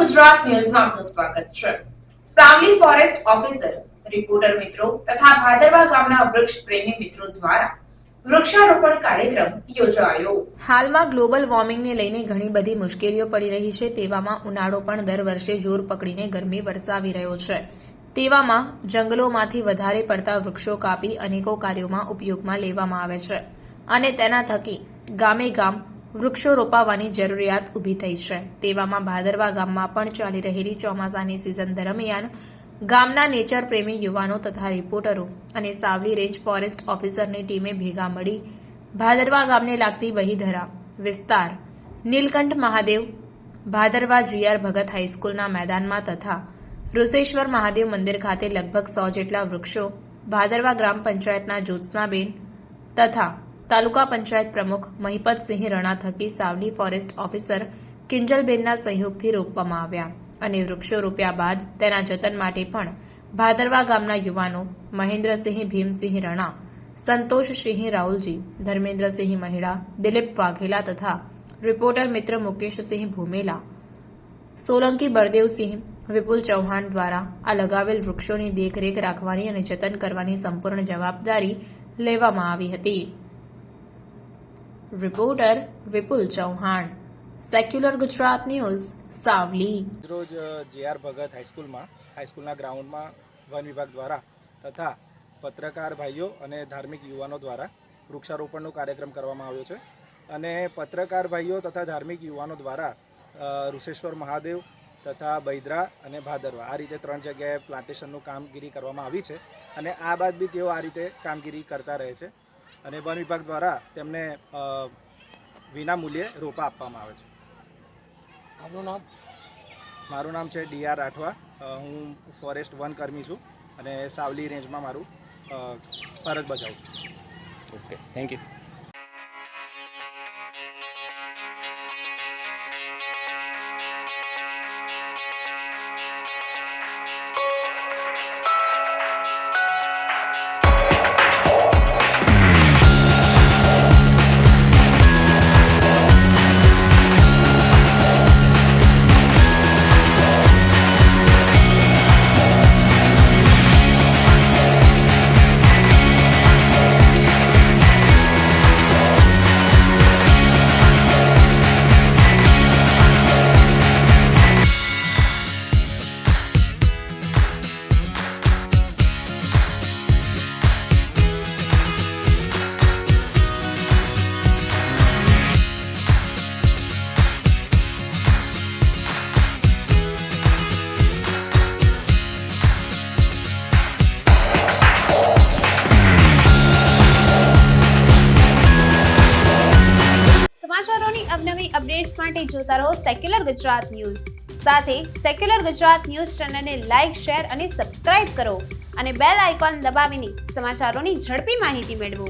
ગુજરાત ન્યૂઝમાં આપનું સ્વાગત છે। સાવલી ફોરેસ્ટ ઓફિસર, રિપોર્ટર મિત્રો તથા ભાદરવા ગામના વૃક્ષ પ્રેમી મિત્રો દ્વારા વૃક્ષારોપણ કાર્યક્રમ યોજાયો। હાલમાં ગ્લોબલ વોર્મિંગને લઈને ઘણી બધી મુશ્કેલીઓ પડી રહી છે। તેવામાં ઉનાળો પણ દર વર્ષે જોર પકડીને ગરમી વરસાવી રહ્યો છે। તેવામાં જંગલોમાંથી વધારે પડતા વૃક્ષો કાપી અનેકો કાર્યોમાં ઉપયોગમાં લેવામાં આવે છે અને તેના થકી ગામે ગામ વૃક્ષો રોપાવાની જરૂરિયાત ઊભી થઈ છે। તેવામાં ભાદરવા ગામમાં પણ ચાલી રહેલી ચોમાસાની સિઝન દરમિયાન ગામના નેચર પ્રેમી યુવાનો તથા રિપોર્ટરો અને સાવલી રેન્જ ફોરેસ્ટ ઓફિસરની ટીમે ભેગા મળી ભાદરવા ગામને લાગતી બહીધરા વિસ્તાર નીલકંઠ મહાદેવ ભાદરવા જીઆર ભગત હાઈસ્કૂલના મેદાનમાં તથા ઋષેશ્વર મહાદેવ મંદિર ખાતે લગભગ 100 જેટલા વૃક્ષો ભાદરવા ગ્રામ પંચાયતના જ્યોત્સનાબેન તથા તાલુકા પંચાયત પ્રમુખ મહિપતસિંહ રણા થકી સાવલી ફોરેસ્ટ ઓફિસર કિંજલબેનના સહયોગથી રોપવામાં આવ્યા અને વૃક્ષો રોપ્યા બાદ તેના જતન માટે પણ ભાદરવા ગામના યુવાનો મહેન્દ્રસિંહ ભીમસિંહ રણા, સંતોષસિંહ રાઉલજી, ધર્મેન્દ્રસિંહ મહિડા, દિલીપ વાઘેલા તથા રિપોર્ટર મિત્ર મુકેશસિંહ ભૂમેલા, સોલંકી બળદેવસિંહ, વિપુલ ચૌહાણ દ્વારા આ લગાવેલ વૃક્ષોની દેખરેખ રાખવાની અને જતન કરવાની સંપૂર્ણ જવાબદારી લેવામાં આવી હતી। રિપોર્ટર વિપુલ ચૌહાણ, સેક્યુલર ગુજરાત ન્યૂઝ, સાવલી। રોજ જીઆર ભગત હાઈસ્કૂલના ગ્રાઉન્ડમાં વન વિભાગ દ્વારા તથા પત્રકાર ભાઈઓ અને ધાર્મિક યુવાનો દ્વારા વૃક્ષારોપણનો કાર્યક્રમ કરવામાં આવ્યો છે અને પત્રકાર ભાઈઓ તથા ધાર્મિક યુવાનો દ્વારા ઋષેશ્વર મહાદેવ તથા બૈદરા અને ભાદરવા આ રીતે 3 જગ્યાએ પ્લાન્ટેશનનું કામગીરી કરવામાં આવી છે અને આ બાદ બી તેઓ આ રીતે કામગીરી કરતા રહે છે અને વન વિભાગ દ્વારા તેમને વિના મૂલ્યે રોપા આપવામાં આવે છે। મારું નામ છે ડીઆર રાઠવા। હું ફોરેસ્ટ વન કર્મી છું અને સાવલી રેન્જમાં મારું ફરજ બજાવું છું। Okay, thank you. સમાચારોની અવનવી અપડેટ્સ માટે જોતા રહો સેક્યુલર ગુજરાત ન્યૂઝ। સાથે સેક્યુલર ગુજરાત ન્યૂઝ ચેનલને લાઇક, શેર અને સબસ્ક્રાઇબ કરો અને બેલ આઇકોન દબાવીને સમાચારોની ઝડપી માહિતી મેળવો।